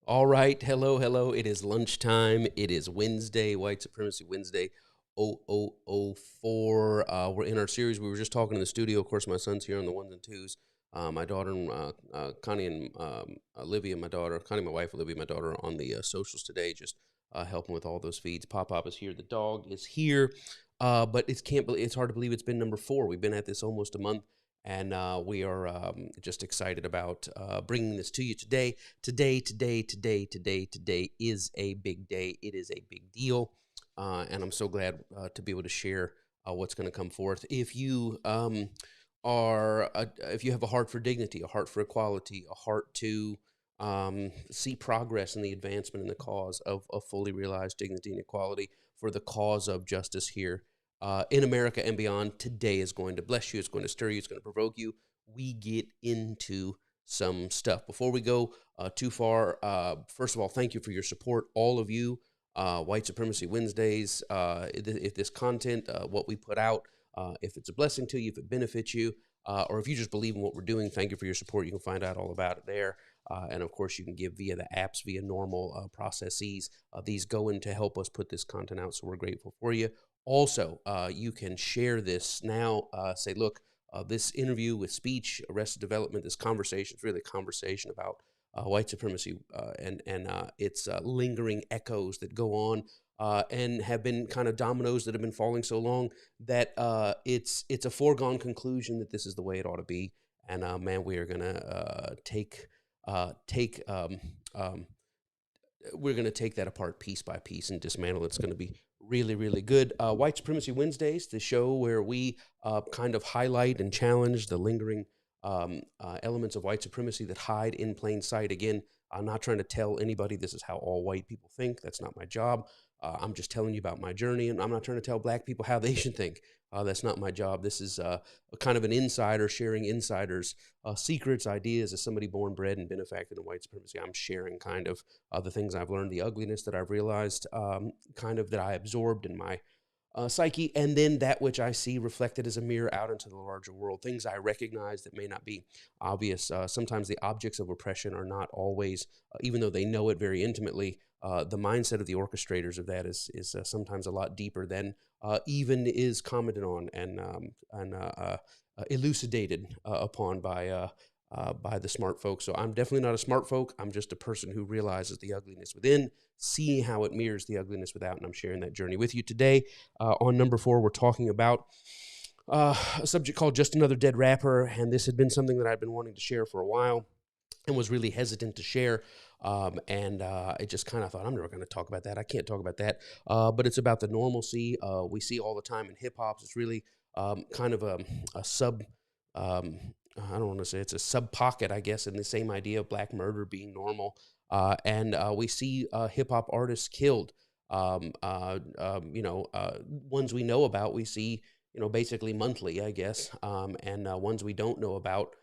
All right, hello, hello. It is lunchtime. It is Wednesday, White Supremacy Wednesday, 0004. We're in our series. We were just talking in the studio. Of course, my son's here on the ones and twos. My daughter, Connie, and Olivia, my daughter, Connie, my wife, Olivia, my daughter, are on the socials today, just helping with all those feeds. Pop is here. The dog is here, but it's hard to believe it's been number 4. We've been at this almost a month. And we are just excited about bringing this to you today. Today is a big day. It is a big deal. And I'm so glad to be able to share what's going to come forth. If you if you have a heart for dignity, a heart for equality, a heart to see progress in the advancement in the cause of fully realized dignity and equality for the cause of justice here in America and beyond, today is going to bless you. It's going to stir you. It's going to provoke you. We get into some stuff. Before we go too far, first of all, thank you for your support, all of you. White Supremacy Wednesdays, if this content, what we put out, if it's a blessing to you, if it benefits you, or if you just believe in what we're doing, thank you for your support. You can find out all about it there. And of course, you can give via the apps, via normal processes. These go in to help us put this content out, so we're grateful for you. Also, you can share this now. Say, look, this interview with speech, Arrested Development, this conversation is really a conversation about white supremacy and its lingering echoes that go on and have been kind of dominoes that have been falling so long that it's a foregone conclusion that this is the way it ought to be. And man, we are gonna we're going to take that apart piece by piece and dismantle it. It's going to be really, really good. White Supremacy Wednesdays, the show where we kind of highlight and challenge the lingering elements of white supremacy that hide in plain sight. Again, I'm not trying to tell anybody this is how all white people think. That's not my job. I'm just telling you about my journey, and I'm not trying to tell black people how they should think. That's not my job. This is a kind of an insider sharing insiders' secrets, ideas. As somebody born, bred, and been affected in white supremacy, I'm sharing kind of the things I've learned, the ugliness that I've realized, kind of that I absorbed in my psyche, and then that which I see reflected as a mirror out into the larger world, things I recognize that may not be obvious. Sometimes the objects of oppression are not always, even though they know it very intimately, the mindset of the orchestrators of that is sometimes a lot deeper than even is commented on and elucidated upon by the smart folk. So I'm definitely not a smart folk. I'm just a person who realizes the ugliness within, seeing how it mirrors the ugliness without, and I'm sharing that journey with you today. On number 4, we're talking about a subject called Just Another Dead Rapper, and this had been something that I'd been wanting to share for a while and was really hesitant to share. I just kind of thought, I'm never going to talk about that. I can't talk about that. But it's about the normalcy we see all the time in hip hop. It's really kind of a sub, I don't want to say it's a sub pocket, I guess, in the same idea of black murder being normal. We see hip hop artists killed. Ones we know about, we see, basically monthly, I guess. And ones we don't know about,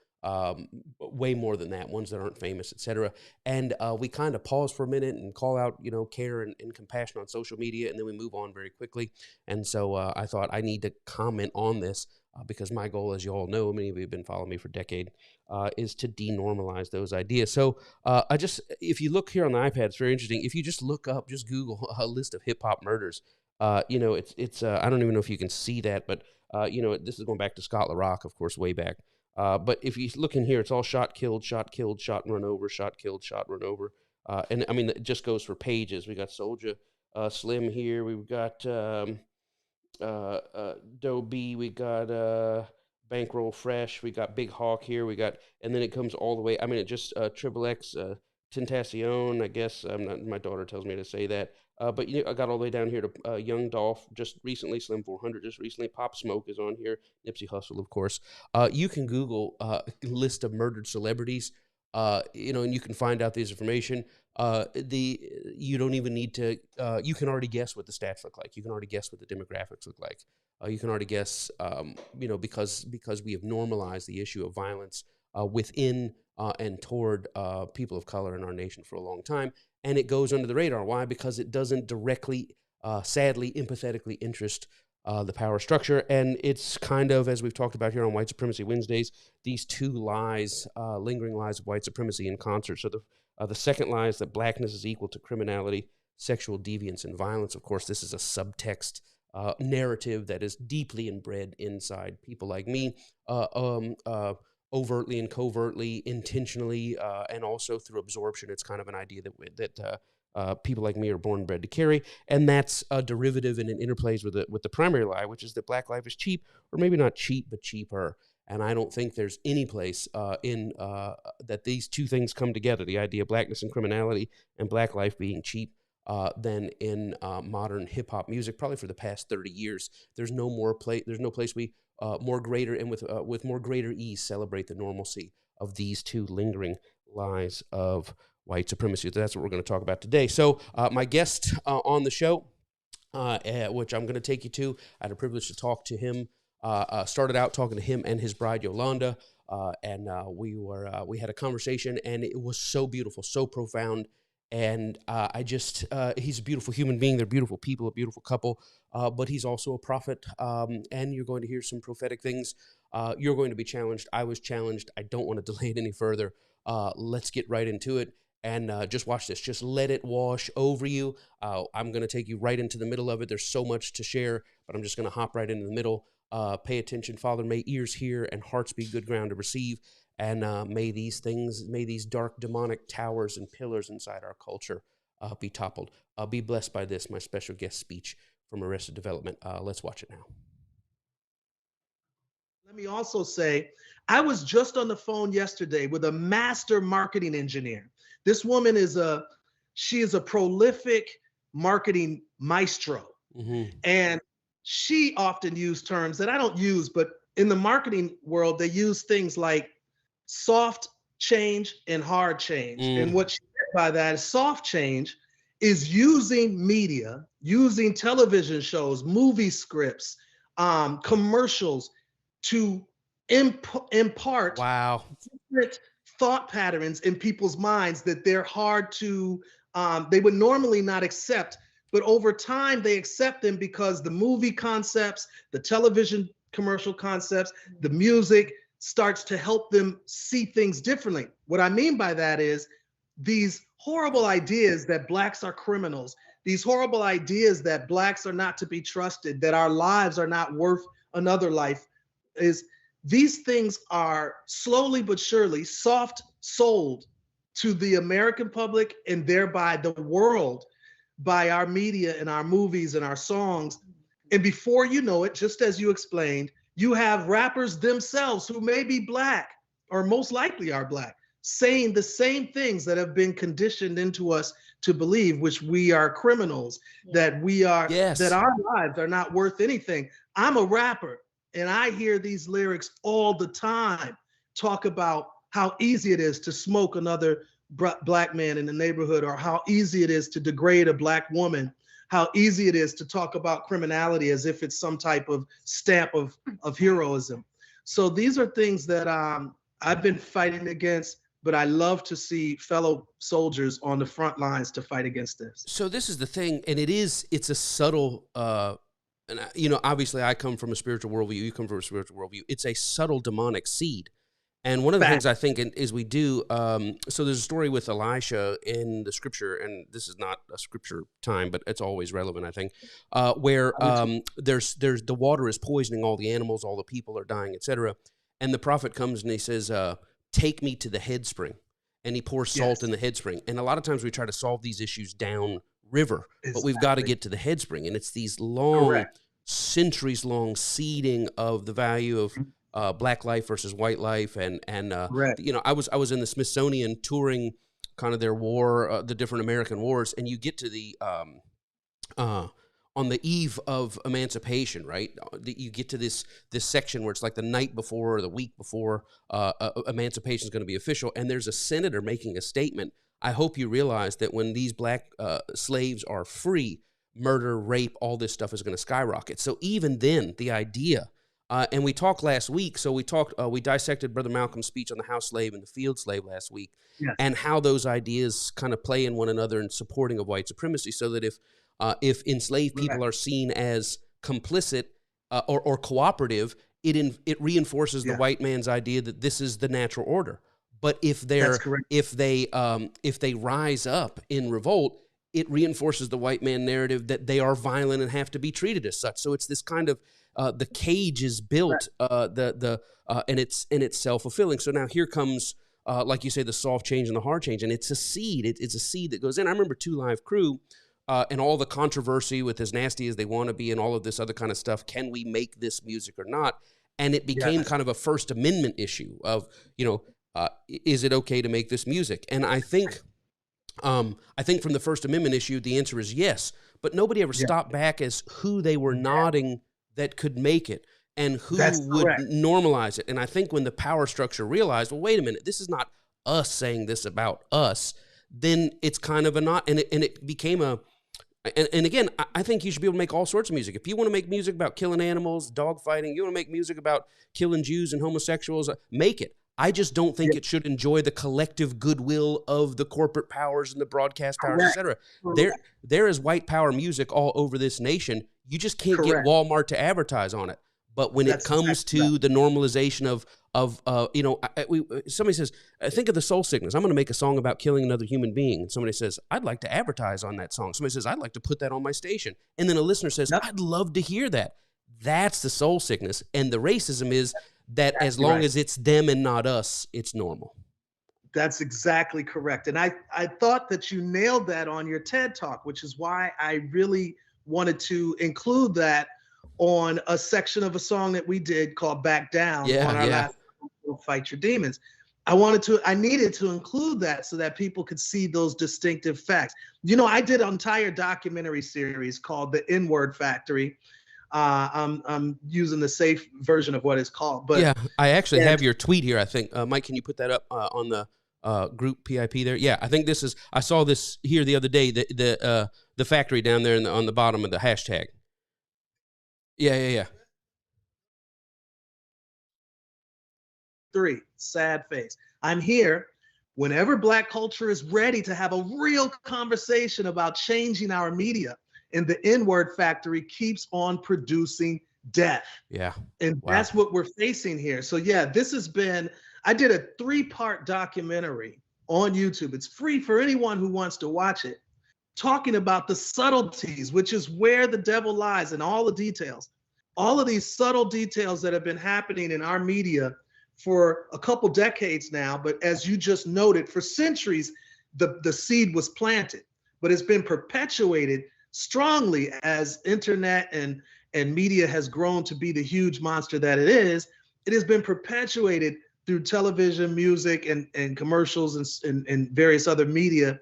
way more than that, ones that aren't famous, etc. And we kind of pause for a minute and call out, care and compassion on social media, and then we move on very quickly. And so I thought I need to comment on this because my goal, as you all know, many of you have been following me for a decade, is to denormalize those ideas. So if you look here on the iPad, it's very interesting. If you just look up, just Google a list of hip hop murders, it's I don't even know if you can see that, but this is going back to Scott LaRock, of course, way back. But if you look in here, it's all shot, killed, shot and run over, shot, killed, shot, run over. And I mean, it just goes for pages. We got Soulja Slim here. We've got Doe B. We got Bankroll Fresh. We got Big Hawk here. And then it comes all the way. I mean, it just Triple X, Tentacion, I guess. My daughter tells me to say that. But I got all the way down here to Young Dolph just recently, Slim 400 just recently. Pop Smoke is on here. Nipsey Hussle, of course. You can Google a list of murdered celebrities, and you can find out this information. You don't even need to. You can already guess what the stats look like. You can already guess what the demographics look like. You can already guess, because we have normalized the issue of violence within and toward people of color in our nation for a long time. And it goes under the radar. Why? Because it doesn't directly, sadly, empathetically interest the power structure. And it's kind of, as we've talked about here on White Supremacy Wednesdays, these two lies, lingering lies of white supremacy in concert. So the second lie is that blackness is equal to criminality, sexual deviance, and violence. Of course, this is a subtext narrative that is deeply inbred inside people like me, overtly and covertly, intentionally, and also through absorption. It's kind of an idea that people like me are born and bred to carry, and that's a derivative and it interplays with the primary lie, which is that black life is cheap, or maybe not cheap, but cheaper. And I don't think there's any place in that these two things come together, the idea of blackness and criminality and black life being cheap, than in modern hip hop music. Probably for the past 30 years, there's no place we more greater and with more greater ease celebrate the normalcy of these two lingering lies of white supremacy. That's what we're going to talk about today. So my guest on the show, which I'm going to take you to, I had a privilege to talk to him. Started out talking to him and his bride Yolanda, and we had a conversation, and it was so beautiful, so profound. And he's a beautiful human being. They're beautiful people, a beautiful couple, but he's also a prophet. And you're going to hear some prophetic things. You're going to be challenged. I was challenged. I don't want to delay it any further. Let's get right into it. And just watch this. Just let it wash over you. I'm going to take you right into the middle of it. There's so much to share, but I'm just going to hop right into the middle. Pay attention, Father. May ears hear and hearts be good ground to receive. And may these dark demonic towers and pillars inside our culture be toppled. Be blessed by this, my special guest speech from Arrested Development. Let's watch it now. Let me also say, I was just on the phone yesterday with a master marketing engineer. This woman is a prolific marketing maestro. Mm-hmm. And she often used terms that I don't use, but in the marketing world, they use things like soft change and hard change. And what she meant by that is soft change is using media, using television shows, movie scripts, commercials to impart different thought patterns in people's minds that they're hard to, they would normally not accept. But over time, they accept them because the movie concepts, the television commercial concepts, the music starts to help them see things differently. What I mean by that is these horrible ideas that Blacks are criminals, these horrible ideas that Blacks are not to be trusted, that our lives are not worth another life, is these things are slowly but surely soft sold to the American public and thereby the world by our media and our movies and our songs. And before you know it, just as you explained, you have rappers themselves who may be Black or most likely are Black, saying the same things that have been conditioned into us to believe, which we are criminals, that we are, that our lives are not worth anything. I'm a rapper and I hear these lyrics all the time talk about how easy it is to smoke another Black man in the neighborhood, or how easy it is to degrade a Black woman, how easy it is to talk about criminality as if it's some type of stamp of heroism. So these are things that I've been fighting against, but I love to see fellow soldiers on the front lines to fight against this. So this is the thing, and it's a subtle, and obviously I come from a spiritual worldview, you come from a spiritual worldview. It's a subtle demonic seed. And one of the things I think is we do, so there's a story with Elisha in the scripture, and this is not a scripture time, but it's always relevant, I think, where there's the water is poisoning all the animals, all the people are dying, etc. And the prophet comes and he says, take me to the head spring. And he pours salt in the head spring. And a lot of times we try to solve these issues down river, but we've got to get to the head spring. And it's these long, centuries-long seeding of the value of Black life versus white life, and I was in the Smithsonian touring kind of their war, the different American wars, and you get to the on the eve of emancipation, right? You get to this section where it's like the night before or the week before emancipation is going to be official, and there's a senator making a statement. I hope you realize that when these Black slaves are free, murder, rape, all this stuff is going to skyrocket. So even then, the idea. And we talked last week, so we dissected Brother Malcolm's speech on the house slave and the field slave last week, and how those ideas kind of play in one another in supporting of white supremacy, so that if enslaved people are seen as complicit, or cooperative, it reinforces the Yeah, white man's idea that this is the natural order. But that's correct. if they rise up in revolt, it reinforces the white man narrative that they are violent and have to be treated as such. So it's this kind of the cage is built, and it's self-fulfilling. So now here comes, like you say, the soft change and the hard change, and it's a seed. It's a seed that goes in. I remember 2 Live Crew. And all the controversy with As Nasty as They Want to Be and all of this other kind of stuff. Can we make this music or not? And it became Yes. kind of a First Amendment issue of, is it okay to make this music? And I think from the First Amendment issue, the answer is yes. But nobody ever Yeah. stopped back as who they were nodding that could make it and who That's would correct. normalize it. And I think when the power structure realized, well, wait a minute, this is not us saying this about us, then it's kind of a not, and it became a. And again, I think you should be able to make all sorts of music. If you want to make music about killing animals, dogfighting, you want to make music about killing Jews and homosexuals, make it. I just don't think it should enjoy the collective goodwill of the corporate powers and the broadcast powers, Correct. etc. Correct. There is white power music all over this nation. You just can't get Correct. Walmart to advertise on it. But when That's it comes exactly to the normalization of somebody says, think of the soul sickness. I'm going to make a song about killing another human being. And somebody says, I'd like to advertise on that song. Somebody says, I'd like to put that on my station. And then a listener says, Yep. I'd love to hear that. That's the soul sickness. And the racism is that as long right. as it's them and not us, it's normal. That's exactly correct. And I thought that you nailed that on your TED Talk, which is why I really wanted to include that on a section of a song that we did called Back Down on our last Fight Your Demons. I needed to include that so that people could see those distinctive facts. I did an entire documentary series called The N-Word Factory. I'm using the safe version of what it's called. But yeah, I actually have your tweet here, I think. Mike, can you put that up on the group PIP there? Yeah, I think I saw this here the other day, the factory down there on the bottom of the hashtag. Yeah. 3, sad face. I'm here whenever Black culture is ready to have a real conversation about changing our media. And the N-Word Factory keeps on producing death. Yeah. And that's what we're facing here. So yeah, I did a 3-part documentary on YouTube. It's free for anyone who wants to watch it, talking about the subtleties, which is where the devil lies, and all the details. All of these subtle details that have been happening in our media for a couple decades now, but as you just noted, for centuries, the seed was planted, but it's been perpetuated strongly as internet and media has grown to be the huge monster that it is. It has been perpetuated through television, music, and commercials and various other media,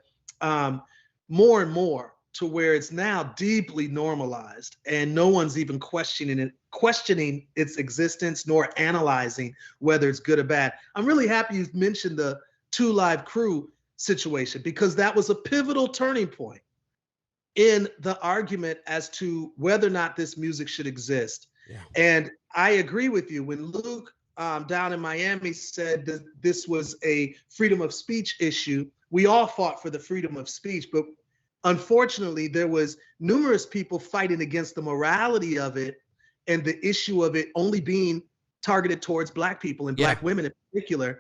more and more, to where it's now deeply normalized, and no one's even questioning its existence nor analyzing whether it's good or bad. I'm really happy you mentioned the 2 Live Crew situation, because that was a pivotal turning point in the argument as to whether or not this music should exist. Yeah. And I agree with you. When Luke down in Miami said that this was a freedom of speech issue, we all fought for the freedom of speech, but unfortunately, there was numerous people fighting against the morality of it and the issue of it only being targeted towards Black people and Black women in particular.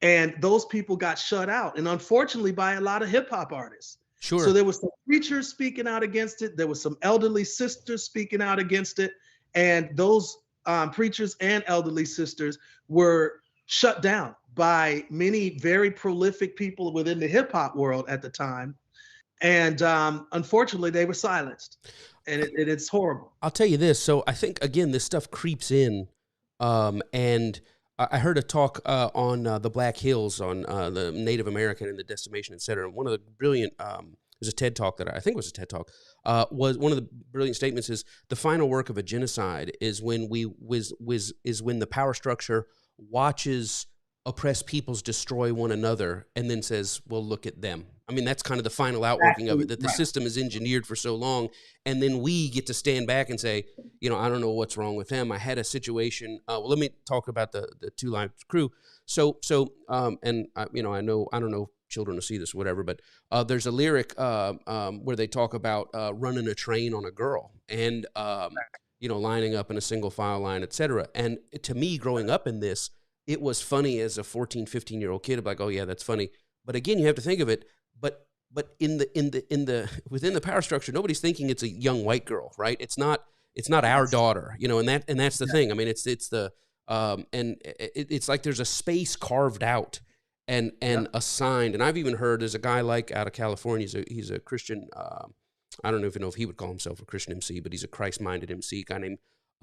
And those people got shut out, and unfortunately by a lot of hip hop artists. Sure. So there was some preachers speaking out against it. There was some elderly sisters speaking out against it. And those preachers and elderly sisters were shut down by many very prolific people within the hip hop world at the time. And unfortunately, they were silenced, and it's horrible. I'll tell you this. So I think, again, this stuff creeps in. And I heard a talk on the Black Hills, on the Native American and the decimation, et cetera. And one of the brilliant, there's a TED Talk that I think was a TED Talk, was one of the brilliant statements is the final work of a genocide is when when the power structure watches oppressed peoples destroy one another and then says, well, look at them. I mean, that's kind of the final outworking of it, that the system is engineered for so long. And then we get to stand back and say, I don't know what's wrong with them. I had a situation. Well, let me talk about the 2 Live Crew. And I don't know if children will see this or whatever, but there's a lyric where they talk about running a train on a girl. And lining up in a single file line, etc. And to me, growing up in this, it was funny as a 14, 15-year-old kid. I'm like, oh yeah, that's funny. But again, you have to think of it. But within the power structure, nobody's thinking it's a young white girl, right? It's not our daughter, and that's the thing. I mean, it's like there's a space carved out and assigned. And I've even heard there's a guy like out of California. He's a Christian. I don't even know if he would call himself a Christian MC, but he's a Christ-minded MC, a guy named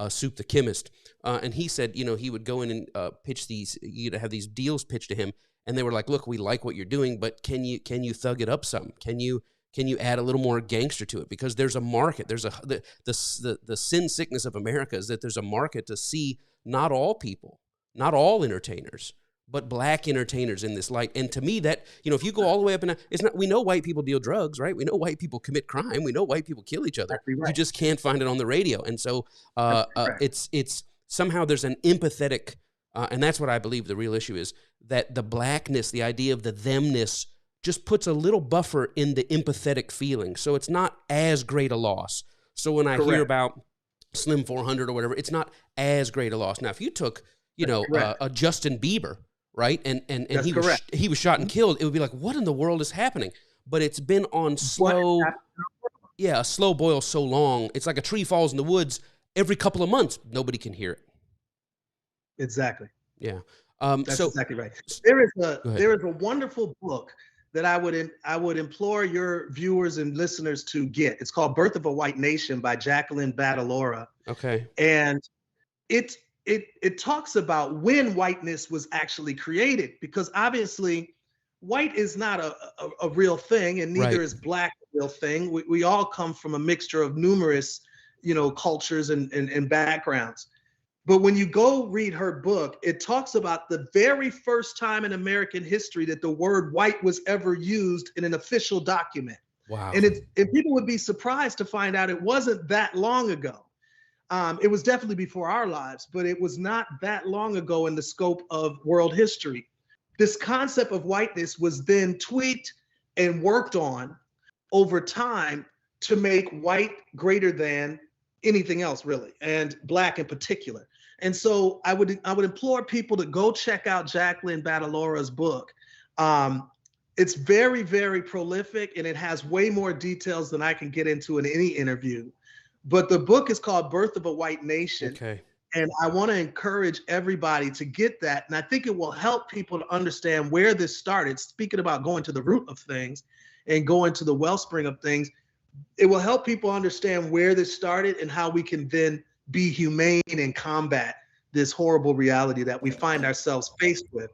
Soup the Chemist. And he said, he would go in and pitch these, have these deals pitched to him. And they were like, look, we like what you're doing, but can you thug it up some? Can you add a little more gangster to it? Because there's a market. There's the sin sickness of America is that there's a market to see not all people, not all entertainers, but black entertainers in this light. And to me, that, if you go all the way up and it's not, we know white people deal drugs, right? We know white people commit crime. We know white people kill each other. Right. You just can't find it on the radio. And so it's somehow there's an empathetic, and that's what I believe the real issue is, that the blackness, the idea of the themness, just puts a little buffer in the empathetic feeling. So it's not as great a loss. So when I hear about Slim 400 or whatever, it's not as great a loss. Now, if you took, a Justin Bieber, right, and he was shot and killed, it would be like, what in the world is happening? But it's been on a slow boil so long. It's like a tree falls in the woods every couple of months. Nobody can hear it. Exactly. Yeah. That's exactly right. There is a wonderful book that I would implore your viewers and listeners to get. It's called Birth of a White Nation by Jacqueline Battalora. Okay. And it talks about when whiteness was actually created, because obviously white is not a real thing, and neither is black a real thing. We all come from a mixture of numerous, cultures and backgrounds. But when you go read her book, it talks about the very first time in American history that the word white was ever used in an official document. Wow. And people would be surprised to find out it wasn't that long ago. It was definitely before our lives, but it was not that long ago in the scope of world history. This concept of whiteness was then tweaked and worked on over time to make white greater than anything else, really, and black in particular. And so I would implore people to go check out Jacqueline Battalora's book. It's very, very prolific, and it has way more details than I can get into in any interview. But the book is called Birth of a White Nation. Okay. And I want to encourage everybody to get that. And I think it will help people to understand where this started. Speaking about going to the root of things and going to the wellspring of things, it will help people understand where this started and how we can then be humane and combat this horrible reality that we find ourselves faced with.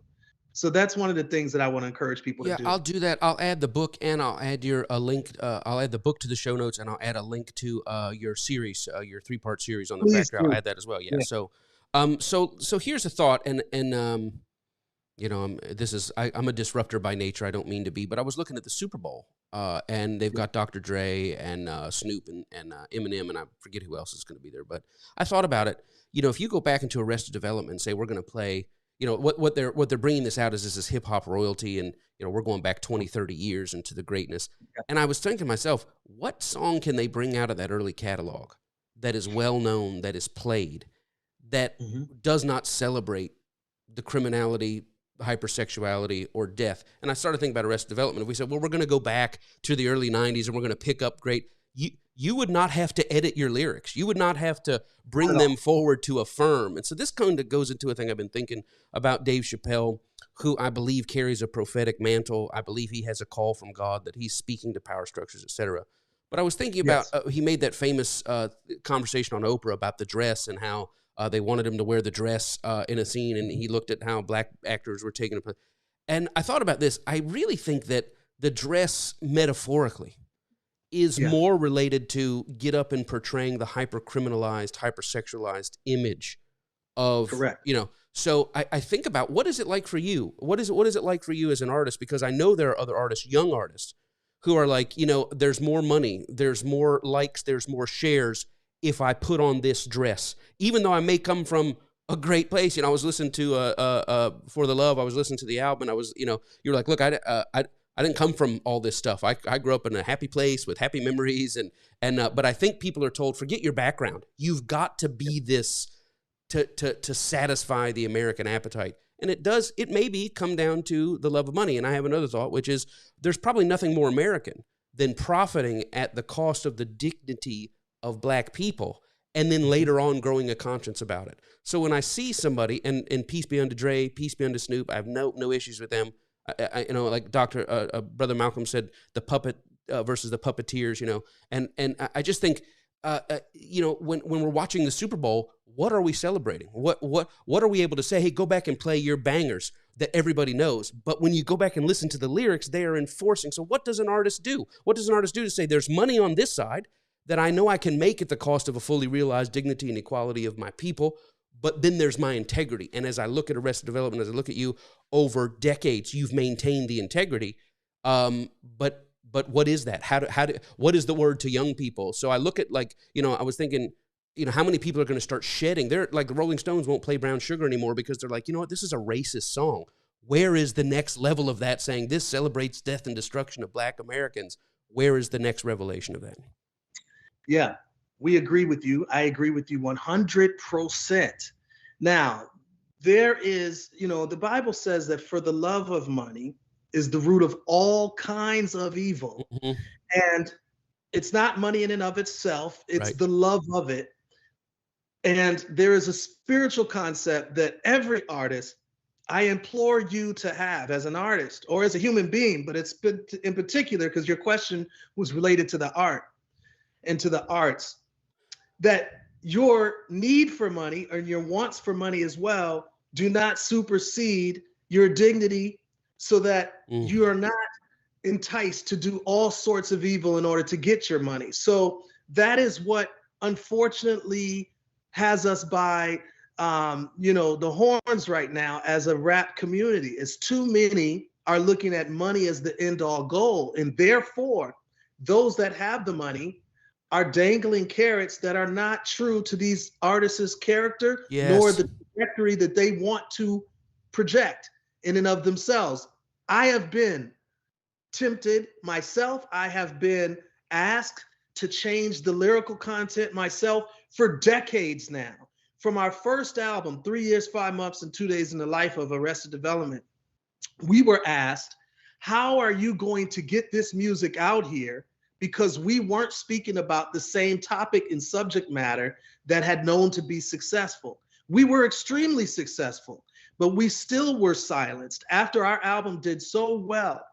So that's one of the things that I want to encourage people to do. Yeah, I'll do that. I'll add the book, and I'll add a link. I'll add the book to the show notes, and I'll add a link to your series, your 3-part series on the factory. I'll add that as well. Yeah. So here's a thought, and I'm a disruptor by nature. I don't mean to be, but I was looking at the Super Bowl, and they've got Dr. Dre and Snoop and Eminem, and I forget who else is going to be there. But I thought about it. If you go back into Arrested Development and say we're going to play, what they're bringing this out is this hip hop royalty, and we're going back 20, 30 years into the greatness. And I was thinking to myself, what song can they bring out of that early catalog that is well known, that is played, that does not celebrate the criminality, hypersexuality, or death? And I started thinking about Arrested Development. If we said, well, we're going to go back to the early 90s and we're going to pick up great, you would not have to edit your lyrics. You would not have to bring them forward to affirm. And so this kind of goes into a thing I've been thinking about Dave Chappelle, who I believe carries a prophetic mantle. I believe he has a call from God, that he's speaking to power structures, etc. But I was thinking about, he made that famous conversation on Oprah about the dress and how they wanted him to wear the dress in a scene, and he looked at how black actors were taking it. And I thought about this. I really think that the dress, metaphorically, is more related to get up and portraying the hyper-criminalized, hyper-sexualized image of, So I think about, what is it like for you? What is it like for you as an artist? Because I know there are other artists, young artists, who are like, there's more money, there's more likes, there's more shares if I put on this dress, even though I may come from a great place. I was listening to For the Love. I was listening to the album. And I was, you're like, look, I didn't come from all this stuff. I grew up in a happy place with happy memories, but I think people are told, forget your background. You've got to be this to satisfy the American appetite. And it maybe come down to the love of money. And I have another thought, which is there's probably nothing more American than profiting at the cost of the dignity of Black people, and then later on growing a conscience about it. So when I see somebody, and peace be unto Dre, peace be unto Snoop, I have no issues with them. Like Brother Malcolm said, the puppet versus the puppeteers, and I just think, when we're watching the Super Bowl, what are we celebrating? What are we able to say? Hey, go back and play your bangers that everybody knows. But when you go back and listen to the lyrics, they are enforcing. So what does an artist do? What does an artist do to say there's money on this side that I know I can make at the cost of a fully realized dignity and equality of my people, but then there's my integrity. And as I look at Arrested Development, as I look at you over decades, you've maintained the integrity. But what is that? What is the word to young people? So I look at, I was thinking, how many people are going to start shedding? They're like, the Rolling Stones won't play Brown Sugar anymore because they're like, you know what, this is a racist song. Where is the next level of that, saying this celebrates death and destruction of Black Americans? Where is the next revelation of that? Yeah, we agree with you. I agree with you 100%. Now, there is, the Bible says that for the love of money is the root of all kinds of evil. Mm-hmm. And it's not money in and of itself. It's right. The love of it. And there is a spiritual concept that every artist, I implore you to have as an artist or as a human being, but it's in particular because your question was related to the art and to the arts, that your need for money and your wants for money as well do not supersede your dignity, so that you are not enticed to do all sorts of evil in order to get your money. So that is what unfortunately has us by the horns right now as a rap community, is too many are looking at money as the end all goal. And therefore, those that have the money are dangling carrots that are not true to these artists' character, yes, nor the trajectory that they want to project in and of themselves. I have been tempted myself. I have been asked to change the lyrical content myself for decades now. From our first album, 3 years, 5 months, and 2 days in the life of Arrested Development, we were asked, how are you going to get this music out here? Because we weren't speaking about the same topic and subject matter that had known to be successful. We were extremely successful, but we still were silenced. After our album did so well,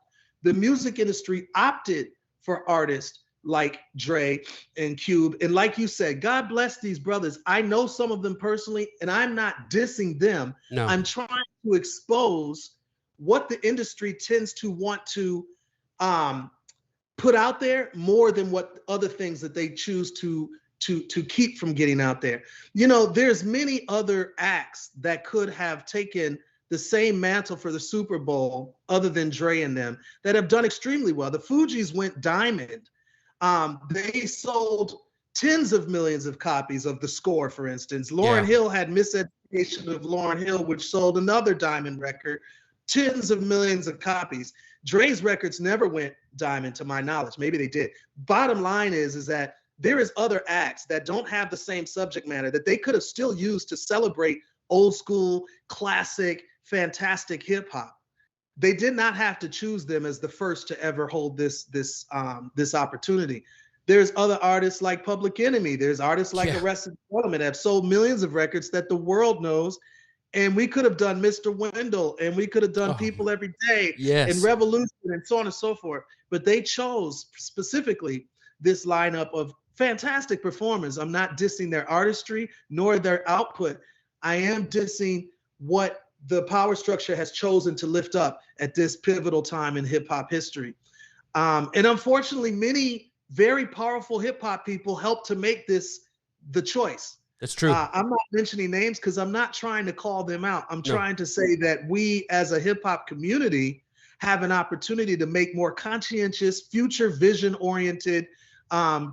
the music industry opted for artists like Dre and Cube. And like you said, God bless these brothers. I know some of them personally, and I'm not dissing them. No. I'm trying to expose what the industry tends to want to put out there more than what other things that they choose to keep from getting out there. There's many other acts that could have taken the same mantle for the Super Bowl other than Dre and them that have done extremely well. The Fugees went diamond. They sold tens of millions of copies of The Score, for instance. Lauryn Hill had Miseducation of Lauryn Hill, which sold another diamond record, tens of millions of copies. Dre's records never went diamond to my knowledge. Maybe they did. Bottom line is that there is other acts that don't have the same subject matter that they could have still used to celebrate old school, classic, fantastic hip hop. They did not have to choose them as the first to ever hold this opportunity. There's other artists like Public Enemy. There's artists like Arrested Development that have sold millions of records that the world knows. And we could have done Mr. Wendell, and we could have done People Every Day, and Revolution, and so on and so forth. But they chose specifically this lineup of fantastic performers. I'm not dissing their artistry nor their output. I am dissing what the power structure has chosen to lift up at this pivotal time in hip hop history. And unfortunately, many very powerful hip hop people helped to make this the choice. That's true. I'm not mentioning names because I'm not trying to call them out. I'm trying to say that we as a hip hop community have an opportunity to make more conscientious, future vision oriented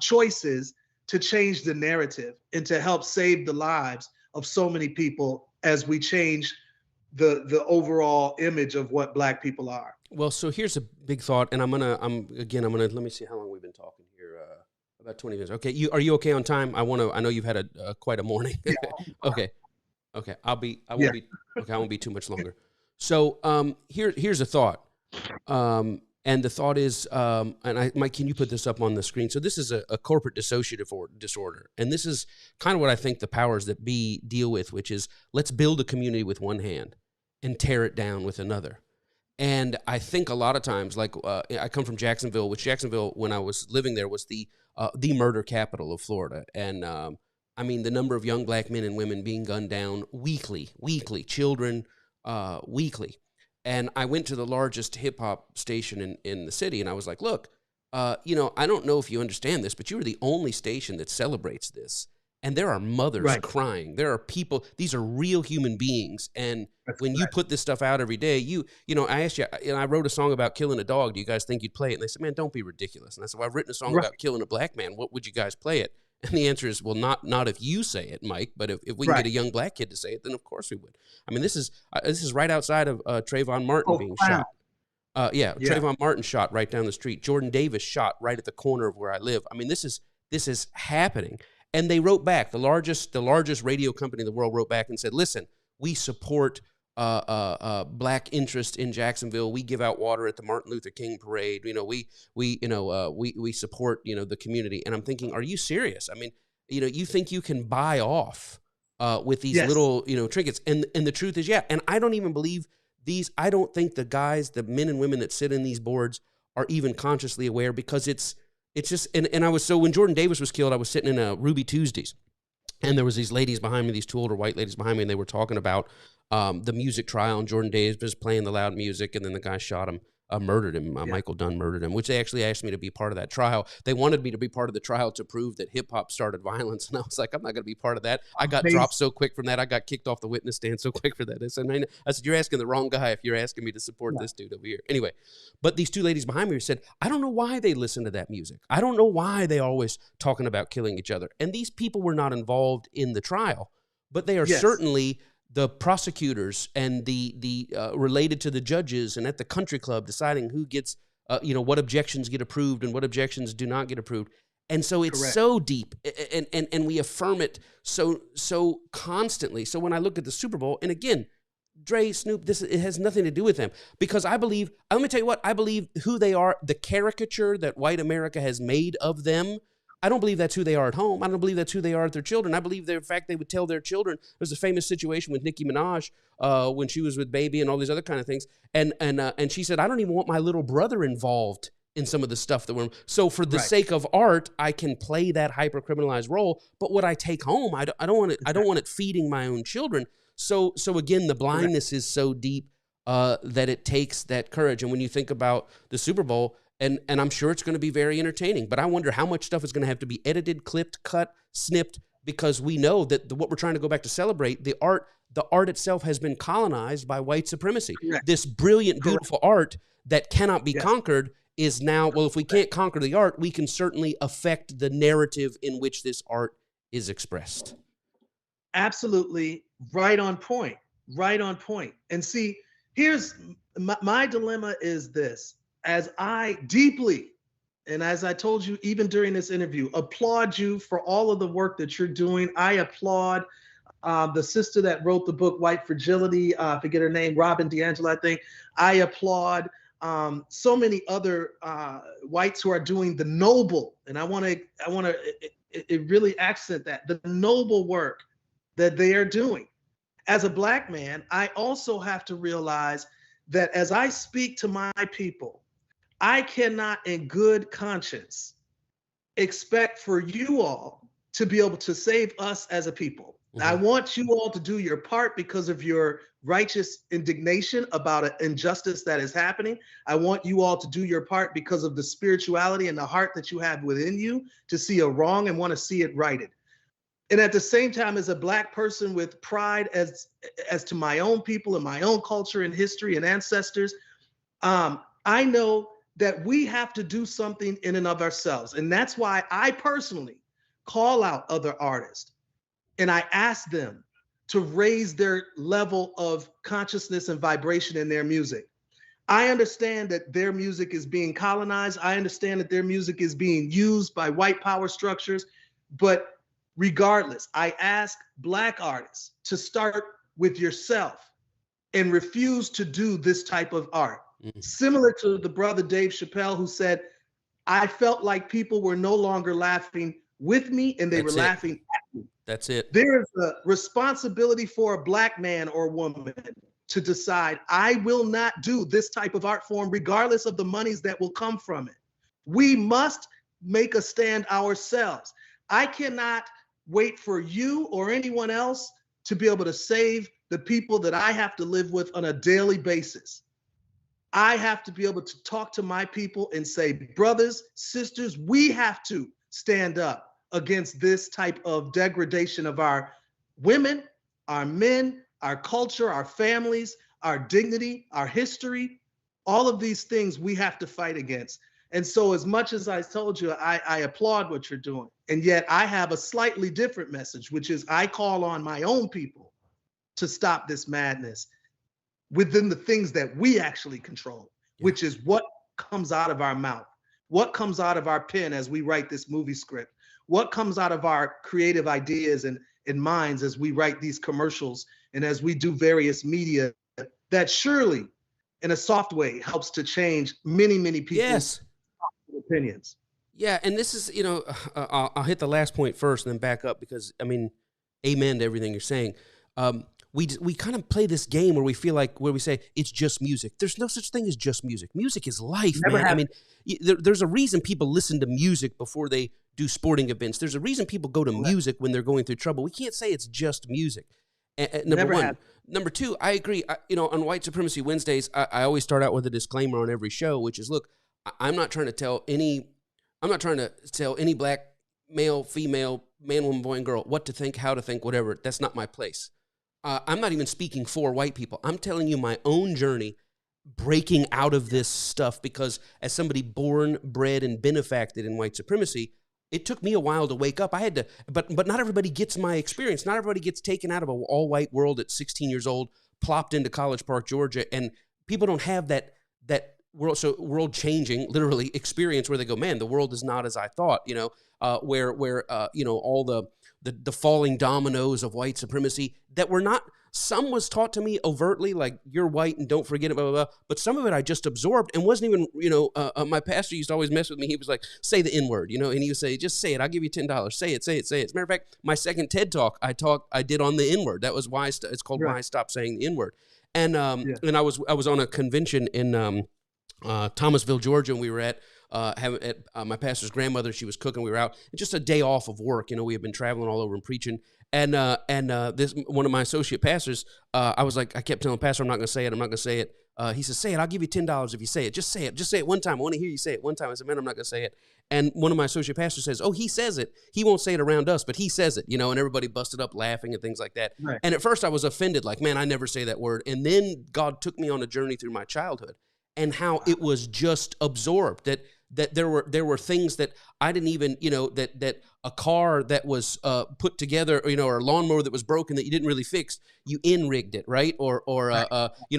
choices to change the narrative and to help save the lives of so many people as we change the overall image of what Black people are. Well, so here's a big thought, and I'm gonna let me see how long we've been talking here. About 20 minutes. Okay, are you okay on time? I know you've had a quite a morning. Okay, I won't be okay. I won't be too much longer. So here's a thought. And the thought is, Mike, can you put this up on the screen? So this is a corporate dissociative disorder. And this is kind of what I think the powers that be deal with, which is let's build a community with one hand and tear it down with another. And I think a lot of times, like I come from Jacksonville, which Jacksonville, when I was living there, was the murder capital of Florida. And I mean, the number of young Black men and women being gunned down weekly, children weekly. And I went to the largest hip hop station in the city, and I was like, look, I don't know if you understand this, but you are the only station that celebrates this. And there are mothers crying. There are people. These are real human beings. And when you put this stuff out every day, I asked you, and I wrote a song about killing a dog. Do you guys think you'd play it? And they said, man, don't be ridiculous. And I said, well, I've written a song about killing a Black man. What would you guys play it? And the answer is, well, not if you say it, Mike, but if we can get a young Black kid to say it, then of course we would. I mean, this is right outside of Trayvon Martin being shot. Trayvon Martin shot right down the street. Jordan Davis shot right at the corner of where I live. I mean, this is happening. And they wrote back. The largest radio company in the world wrote back and said, listen, we support Black interest in Jacksonville. We give out water at the Martin Luther King parade. We support, the community. And I'm thinking, are you serious? I mean, you think you can buy off with these little, trinkets. And the truth is, and I don't even believe I don't think the men and women that sit in these boards are even consciously aware, because it's just, and when Jordan Davis was killed, I was sitting in a Ruby Tuesdays, and there was these ladies behind me, these two older white ladies behind me, and they were talking about the music trial, and Jordan Davis was playing the loud music, and then the guy shot him, murdered him. Michael Dunn murdered him, which they actually asked me to be part of that trial. They wanted me to be part of the trial to prove that hip hop started violence. And I was like, I'm not going to be part of that. I got dropped so quick from that. I got kicked off the witness stand so quick for that. I said, you're asking the wrong guy if you're asking me to support this dude over here. Anyway, but these two ladies behind me said, I don't know why they listen to that music. I don't know why they always talking about killing each other. And these people were not involved in the trial, but they are certainly the prosecutors and the related to the judges and at the country club deciding who gets, what objections get approved and what objections do not get approved. And so it's so deep, and we affirm it so constantly. So when I look at the Super Bowl, and again, Dre, Snoop, it has nothing to do with them, because I believe, let me tell you what, I believe who they are, the caricature that white America has made of them. I don't believe that's who they are at home. I don't believe that's who they are at their children. I believe in fact they would tell their children. There's a famous situation with Nicki Minaj when she was with Baby and all these other kind of things. And she said, I don't even want my little brother involved in some of the stuff that we're, so for the sake of art, I can play that hyper criminalized role. But what I take home, I don't want it feeding my own children. So again, the blindness is so deep that it takes that courage. And when you think about the Super Bowl, and I'm sure it's going to be very entertaining, but I wonder how much stuff is going to have to be edited, clipped, cut, snipped, because we know that what we're trying to go back to celebrate, the art itself has been colonized by white supremacy. This brilliant, beautiful art that cannot be conquered is now, well, if we can't conquer the art, we can certainly affect the narrative in which this art is expressed. Absolutely. Right on point. And see, here's my dilemma is this. As I deeply, and as I told you, even during this interview, applaud you for all of the work that you're doing. I applaud the sister that wrote the book, White Fragility, I forget her name, Robin DiAngelo, I think. I applaud so many other whites who are doing the noble, and I want to really accent that, the noble work that they are doing. As a Black man, I also have to realize that as I speak to my people, I cannot in good conscience expect for you all to be able to save us as a people. I want you all to do your part because of your righteous indignation about an injustice that is happening. I want you all to do your part because of the spirituality and the heart that you have within you to see a wrong and want to see it righted. And at the same time, as a Black person with pride as to my own people and my own culture and history and ancestors, I know that we have to do something in and of ourselves. And that's why I personally call out other artists and I ask them to raise their level of consciousness and vibration in their music. I understand that their music is being colonized. I understand that their music is being used by white power structures. But regardless, I ask Black artists to start with yourself and refuse to do this type of art. Similar to the brother Dave Chappelle, who said, I felt like people were no longer laughing with me and they were laughing at me. That's it. There is a responsibility for a Black man or woman to decide, I will not do this type of art form regardless of the monies that will come from it. We must make a stand ourselves. I cannot wait for you or anyone else to be able to save the people that I have to live with on a daily basis. I have to be able to talk to my people and say, brothers, sisters, we have to stand up against this type of degradation of our women, our men, our culture, our families, our dignity, our history. All of these things we have to fight against. And so as much as I told you, I applaud what you're doing. And yet I have a slightly different message, which is I call on my own people to stop this madness within the things that we actually control, which is what comes out of our mouth, what comes out of our pen as we write this movie script, what comes out of our creative ideas and minds as we write these commercials and as we do various media that surely in a soft way helps to change many, many people's opinions. Yeah. And this is, I'll hit the last point first and then back up because, I mean, amen to everything you're saying. We kind of play this game where we feel like, where we say it's just music. There's no such thing as just music. Music is life, man. I mean, there's a reason people listen to music before they do sporting events. There's a reason people go to music when they're going through trouble. We can't say it's just music. Number one. Number two, I agree. On White Supremacy Wednesdays, I always start out with a disclaimer on every show, which is, look, I'm not trying to tell any Black male, female, man, woman, boy, and girl what to think, how to think, whatever. That's not my place. I'm not even speaking for white people. I'm telling you my own journey breaking out of this stuff because as somebody born, bred, and benefacted in white supremacy, it took me a while to wake up. I had to, but not everybody gets my experience. Not everybody gets taken out of an all-white world at 16 years old, plopped into College Park, Georgia, and people don't have that world-changing, literally, experience where they go, man, the world is not as I thought, where all the falling dominoes of white supremacy that were not, some was taught to me overtly, like you're white and don't forget it, blah, blah, blah. But some of it I just absorbed and wasn't even, my pastor used to always mess with me. He was like, say the N-word, and he would say, just say it. I'll give you $10. Say it, say it, say it. As a matter of fact, my second TED talk, I did on the N-word. That was why it's called Why I Stopped Saying the N-word. And I was on a convention in Thomasville, Georgia, and we were at my pastor's grandmother. She was cooking. We were out just a day off of work. We had been traveling all over and preaching. And this one of my associate pastors, I was like, I kept telling Pastor, I'm not going to say it. I'm not going to say it. He says, say it. I'll give you $10 if you say it. Just say it. Just say it one time. I want to hear you say it one time. I said, man, I'm not going to say it. And one of my associate pastors says, oh, he says it. He won't say it around us, but he says it, and everybody busted up laughing and things like that. Right. And at first I was offended, like, man, I never say that word. And then God took me on a journey through my childhood and how it was just absorbed that there were things that I didn't even, that a car that was put together, or a lawnmower that was broken that you didn't really fix, you in-rigged it, right? Or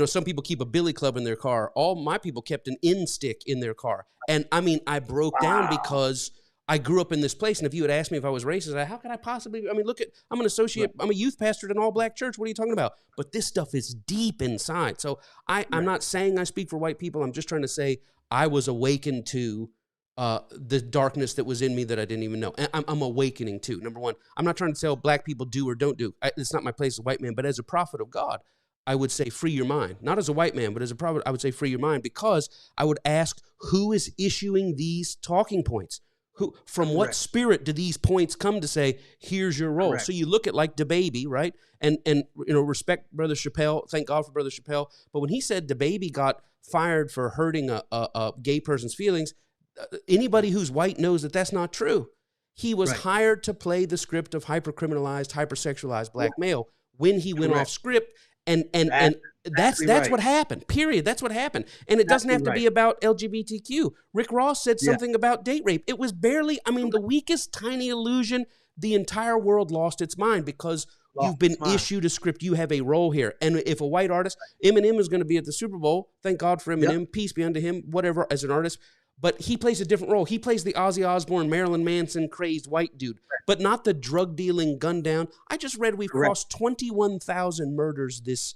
some people keep a billy club in their car. All my people kept an in-stick in their car. And I mean, I broke down because I grew up in this place. And if you had asked me if I was racist, how could I possibly, look at, I'm an associate, I'm a youth pastor at an all-black church. What are you talking about? But this stuff is deep inside. So I'm not saying I speak for white people. I'm just trying to say I was awakened to the darkness that was in me that I didn't even know. And I'm awakening to, number one. I'm not trying to tell black people do or don't do. It's not my place as a white man, but as a prophet of God, I would say free your mind. Not as a white man, but as a prophet, I would say free your mind, because I would ask, who is issuing these talking points? From what spirit do these points come to say, here's your role? Correct. So you look at like DaBaby, right? And respect Brother Chappelle. Thank God for Brother Chappelle. But when he said DaBaby got fired for hurting a gay person's feelings, anybody who's white knows that that's not true. He was hired to play the script of hypercriminalized, hypersexualized black male. When he went off script, and that's what happened. Period. That's what happened. And it doesn't have to be about LGBTQ. Rick Ross said something about date rape. It was barely, the weakest tiny illusion. The entire world lost its mind because You've been Smart. issued a script. You have a role here. And if a white artist, Eminem is going to be at the Super Bowl. Thank God for Eminem. Yep. Peace be unto him, whatever, as an artist. But he plays a different role. He plays the Ozzy Osbourne, Marilyn Manson, crazed white dude, but not the drug dealing, gun down. I just read we've crossed 21,000 murders this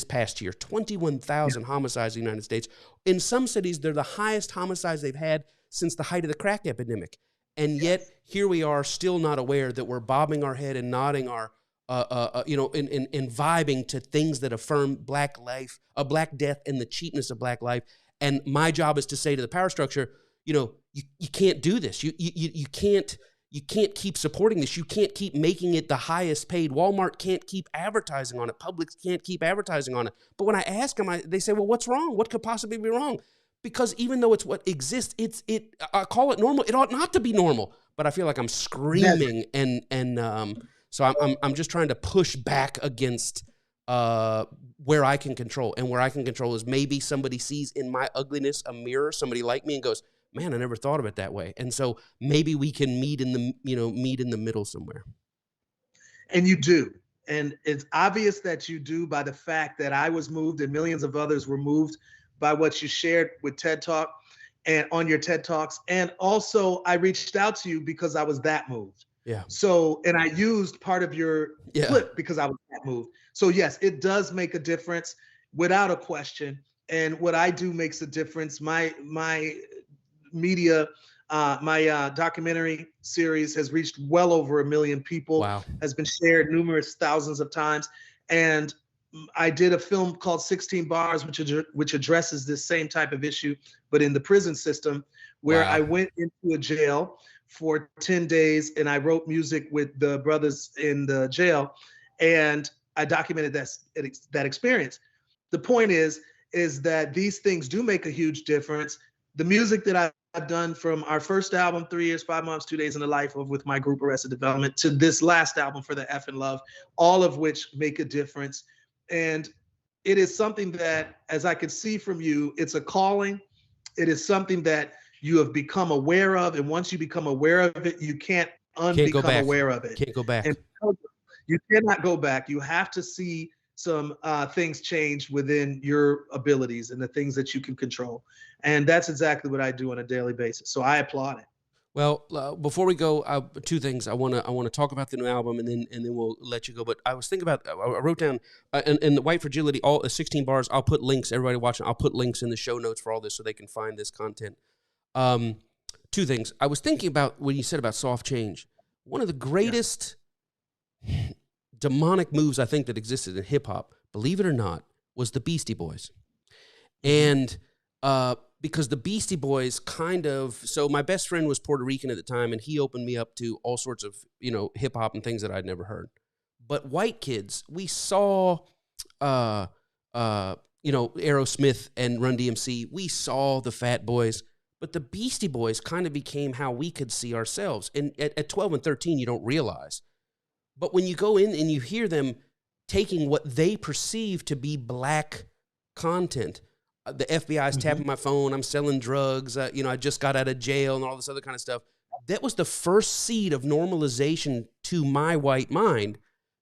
past year, 21,000 homicides in the United States. In some cities, they're the highest homicides they've had since the height of the crack epidemic. And yet here we are still not aware that we're bobbing our head and nodding our, and vibing to things that affirm black life, black death, and the cheapness of black life. And my job is to say to the power structure, you can't do this. You can't keep supporting this. You can't keep making it the highest paid. Walmart can't keep advertising on it. Publix can't keep advertising on it. But when I ask them, they say, well, what's wrong? What could possibly be wrong? Because even though it's what exists, I call it normal. It ought not to be normal. But I feel like I'm screaming, so I'm just trying to push back against where I can control. And where I can control is maybe somebody sees in my ugliness a mirror, somebody like me, and goes, man, I never thought of it that way. And so maybe we can meet in the middle somewhere. And you do. And it's obvious that you do by the fact that I was moved and millions of others were moved by what you shared with TED Talk and on your TED Talks. And also I reached out to you because I was that moved. Yeah. So, and I used part of your clip because I was that moved. So yes, it does make a difference without a question. And what I do makes a difference. My media, my documentary series has reached well over 1 million people. Wow. Has been shared numerous thousands of times. And I did a film called 16 Bars, which addresses this same type of issue, but in the prison system, where I went into a jail for 10 days and I wrote music with the brothers in the jail, and I documented that experience. The point is that these things do make a huge difference. The music that I've done from our first album, 3 years, 5 months, 2 days in the life of with my group Arrested Development, to this last album for the F and Love, all of which make a difference. And it is something that, as I can see from you, it's a calling. It is something that you have become aware of. And once you become aware of it, you can't unbecome aware of it. Can't go back. And you cannot go back. You have to see some things change within your abilities and the things that you can control. And that's exactly what I do on a daily basis. So I applaud it. Well, before we go, two things. I want to talk about the new album, and then we'll let you go. But I was thinking about, I wrote down in the White Fragility, all 16 bars. I'll put links. Everybody watching, I'll put links in the show notes for all this so they can find this content. Two things. I was thinking about when you said about soft change. One of the greatest demonic moves I think that existed in hip hop, believe it or not, was the Beastie Boys, and because the Beastie Boys so my best friend was Puerto Rican at the time, and he opened me up to all sorts of, hip hop and things that I'd never heard. But white kids, we saw, Aerosmith and Run DMC, we saw the Fat Boys, but the Beastie Boys kind of became how we could see ourselves. And at 12 and 13, you don't realize. But when you go in and you hear them taking what they perceive to be black content, the FBI is tapping my phone, I'm selling drugs, I just got out of jail and all this other kind of stuff. That was the first seed of normalization to my white mind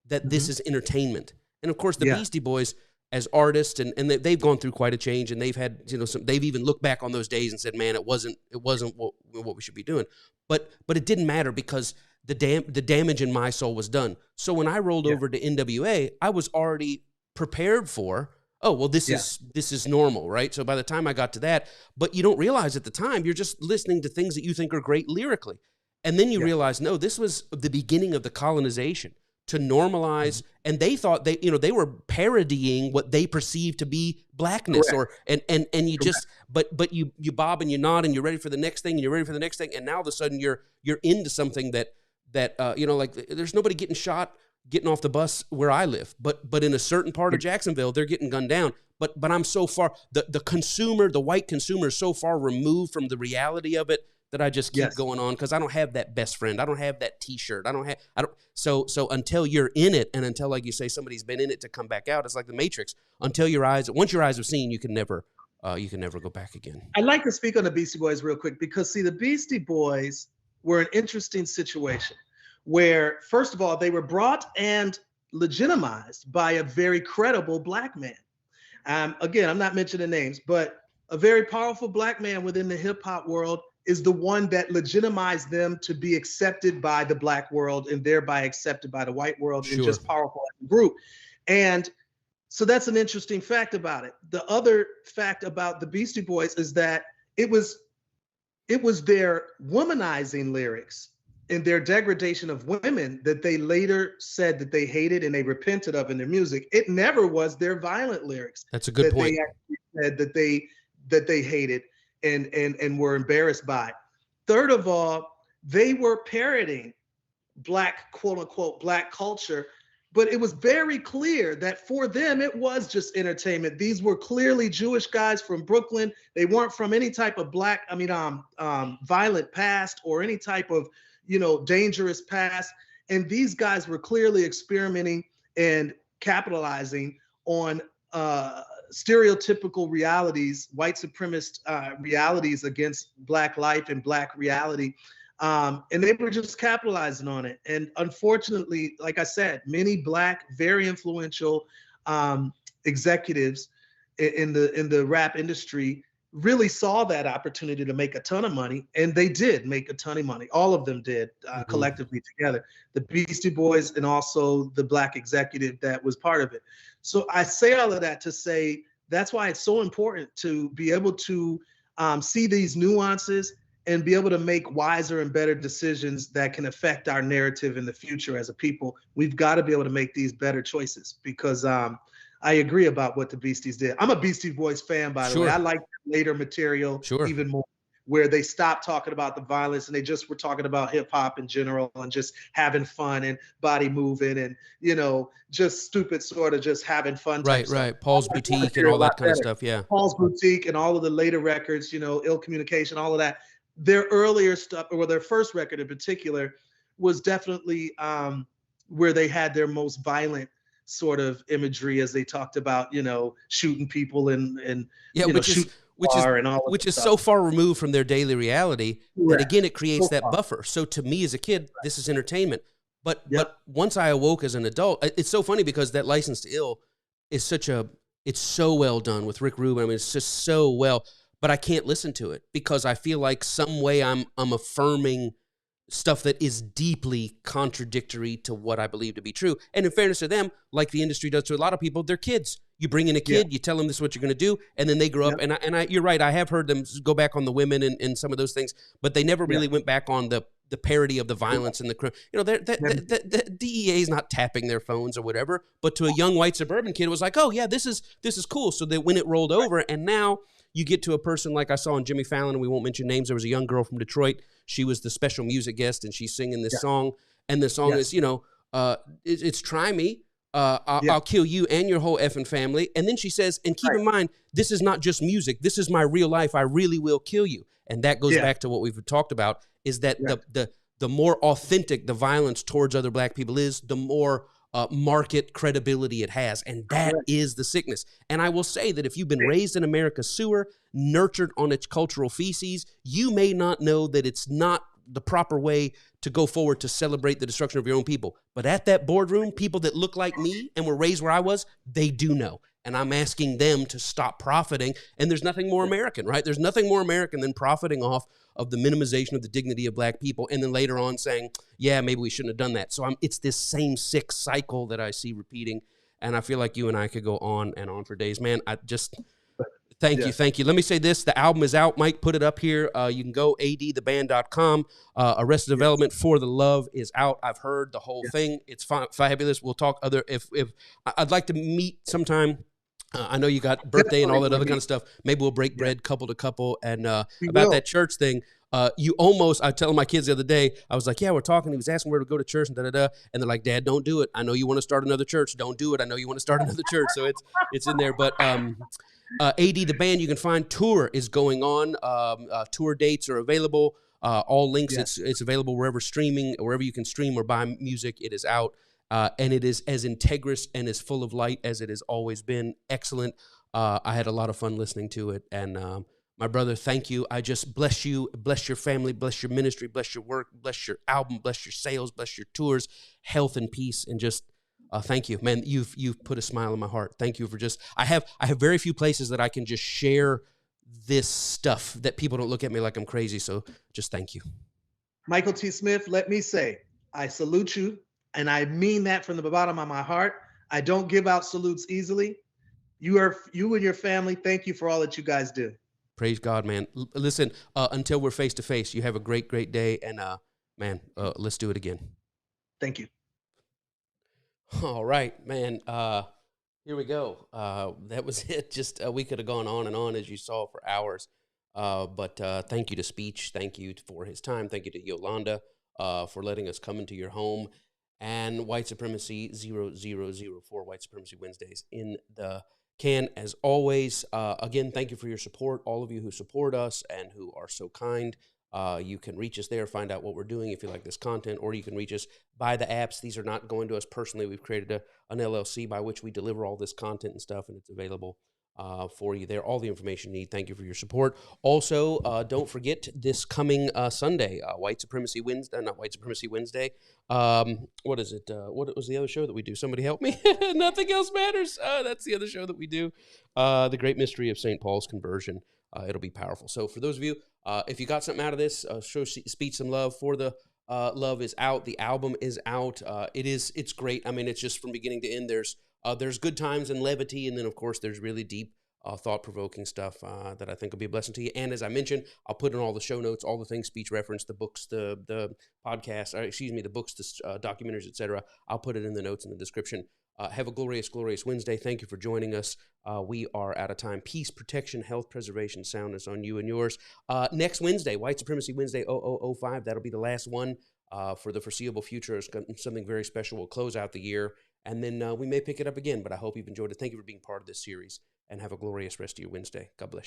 that this is entertainment. And of course, the Beastie Boys as artists, and they've gone through quite a change, and they've had, they've even looked back on those days and said, man, it wasn't what we should be doing. But it didn't matter because the damage in my soul was done. So when I rolled over to NWA, I was already prepared for, this is normal, right? So by the time I got to that, but you don't realize at the time, you're just listening to things that you think are great lyrically. And then you realize, no, this was the beginning of the colonization to normalize. And they thought they were parodying what they perceived to be blackness. And you just, but you bob and you nod and you're ready for the next thing and you're ready for the next thing. And now all of a sudden you're into something that like there's nobody getting off the bus where I live, but in a certain part of Jacksonville, they're getting gunned down. But I'm so far, the white consumer is so far removed from the reality of it that I just keep going on because I don't have that best friend. I don't have that T-shirt. So until you're in it, and until, like you say, somebody's been in it to come back out, it's like the Matrix. Once your eyes have seen, you can never go back again. I'd like to speak on the Beastie Boys real quick because see, the Beastie Boys were an interesting situation where, first of all, they were brought and legitimized by a very credible Black man. Again, I'm not mentioning names, but a very powerful Black man within the hip hop world is the one that legitimized them to be accepted by the Black world and thereby accepted by the white world, and just powerful as a group. And so that's an interesting fact about it. The other fact about the Beastie Boys is that it was their womanizing lyrics and their degradation of women that they later said that they hated and they repented of in their music. It never was their violent lyrics. That's a good point. They actually said that they hated and were embarrassed by. Third of all, they were parroting Black, quote unquote, Black culture, but it was very clear that for them, it was just entertainment. These were clearly Jewish guys from Brooklyn. They weren't from any type of violent past or any type of, dangerous past. And these guys were clearly experimenting and capitalizing on stereotypical realities, white supremacist realities against Black life and Black reality. And they were just capitalizing on it. And unfortunately, like I said, many Black, very influential executives in the rap industry really saw that opportunity to make a ton of money, and they did make a ton of money. All of them did collectively together. The Beastie Boys and also the Black executive that was part of it. So I say all of that to say that's why it's so important to be able to see these nuances and be able to make wiser and better decisions that can affect our narrative in the future as a people. We've got to be able to make these better choices because I agree about what the Beasties did. I'm a Beastie Boys fan, by the way. I like later material even more, where they stopped talking about the violence and they just were talking about hip hop in general and just having fun and body moving and, just stupid sort of just having fun. Right. Paul's Boutique and all that kind of stuff. Yeah. Paul's Boutique and all of the later records, Ill Communication, all of that. Their earlier stuff, or their first record in particular, was definitely where they had their most violent sort of imagery, as they talked about, shooting people and which is so far removed from their daily reality that again it creates that buffer. So to me as a kid, this is entertainment. But once I awoke as an adult, it's so funny because that License to Ill is it's so well done with Rick Rubin. I mean, it's just so well, but I can't listen to it because I feel like some way I'm affirming stuff that is deeply contradictory to what I believe to be true. And in fairness to them, like the industry does to a lot of people, they're kids. You bring in a kid, you tell them this is what you're going to do, and then they grow up. And you're right, I have heard them go back on the women and some of those things, but they never really went back on the parody of the violence and the crime. The DEA is not tapping their phones or whatever, but to a young white suburban kid, it was like, oh yeah, this is cool. So that when it rolled over, and now you get to a person like I saw on Jimmy Fallon, and we won't mention names. There was a young girl from Detroit. She was the special music guest, and she's singing this song. And the song is, it's Try Me. I'll kill you and your whole effing family. And then she says, and keep in mind, this is not just music. This is my real life. I really will kill you. And that goes back to what we've talked about, is that the more authentic the violence towards other Black people is, the more market credibility it has. And that is the sickness. And I will say that if you've been raised in America's sewer, nurtured on its cultural feces, you may not know that it's not the proper way to go forward to celebrate the destruction of your own people. But at that boardroom, people that look like me and were raised where I was, they do know. And I'm asking them to stop profiting. And there's nothing more American, right? There's nothing more American than profiting off of the minimization of the dignity of Black people. And then later on saying, yeah, maybe we shouldn't have done that. So it's this same sick cycle that I see repeating. And I feel like you and I could go on and on for days, man. Thank you. Let me say this. The album is out. Mike put it up here. You can go adtheband.com. Arrested Development For the Love is out. I've heard the whole thing. It's fabulous. We'll talk if I'd like to meet sometime. I know you got birthday and all that other kind of stuff. Maybe we'll break bread couple to couple. And about that church thing, I was telling my kids the other day, I was like, yeah, we're talking. He was asking where to go to church and da-da-da. And they're like, Dad, don't do it. I know you want to start another church. Don't do it. I know you want to start another church. So it's in there. But AD the band, you can find tour is going on. Tour dates are available. All links. It's available wherever you can stream or buy music. It is out. And it is as integrous and as full of light as it has always been. Excellent. I had a lot of fun listening to it. And my brother, thank you. I just bless you, bless your family, bless your ministry, bless your work, bless your album, bless your sales, bless your tours, health and peace, and just Thank you, man. You've put a smile on my heart. Thank you for just. I have very few places that I can just share this stuff that people don't look at me like I'm crazy. So just thank you. Michael T. Smith, let me say, I salute you, and I mean that from the bottom of my heart. I don't give out salutes easily. You and your family, thank you for all that you guys do. Praise God, man. Listen, until we're face to face, you have a great day, and man, let's do it again. Thank you. All right, man. Here we go. That was it. Just we could have gone on and on, as you saw, for hours. But thank you to Speech. Thank you for his time. Thank you to Yolanda for letting us come into your home. And White Supremacy 0004, White Supremacy Wednesdays in the can. As always, again, thank you for your support, all of you who support us and who are so kind. You can reach us there, find out what we're doing if you like this content, or you can reach us by the apps. These are not going to us personally. We've created an LLC by which we deliver all this content and stuff, and it's available for you there. All the information you need. Thank you for your support. Also, don't forget this coming Sunday, White Supremacy Wednesday, not White Supremacy Wednesday. What is it? What was the other show that we do? Somebody help me. Nothing else matters. That's the other show that we do. The Great Mystery of St. Paul's Conversion. It'll be powerful. So for those of you, if you got something out of this, show Speech some love. For the Love is out. The album is out. It's great. I mean, it's just from beginning to end. There's good times and levity, and then of course there's really deep, thought-provoking stuff that I think will be a blessing to you. And as I mentioned, I'll put in all the show notes, all the things Speech referenced, the books, the podcast, the books, the documentaries, etc. I'll put it in the notes in the description. Have a glorious Wednesday. Thank you for joining us. We are out of time. Peace, protection, health, preservation, soundness on you and yours. Next Wednesday, White Supremacy Wednesday 0005. That'll be the last one for the foreseeable future. It's something very special. We'll close out the year, and then we may pick it up again, but I hope you've enjoyed it. Thank you for being part of this series, and have a glorious rest of your Wednesday. God bless you.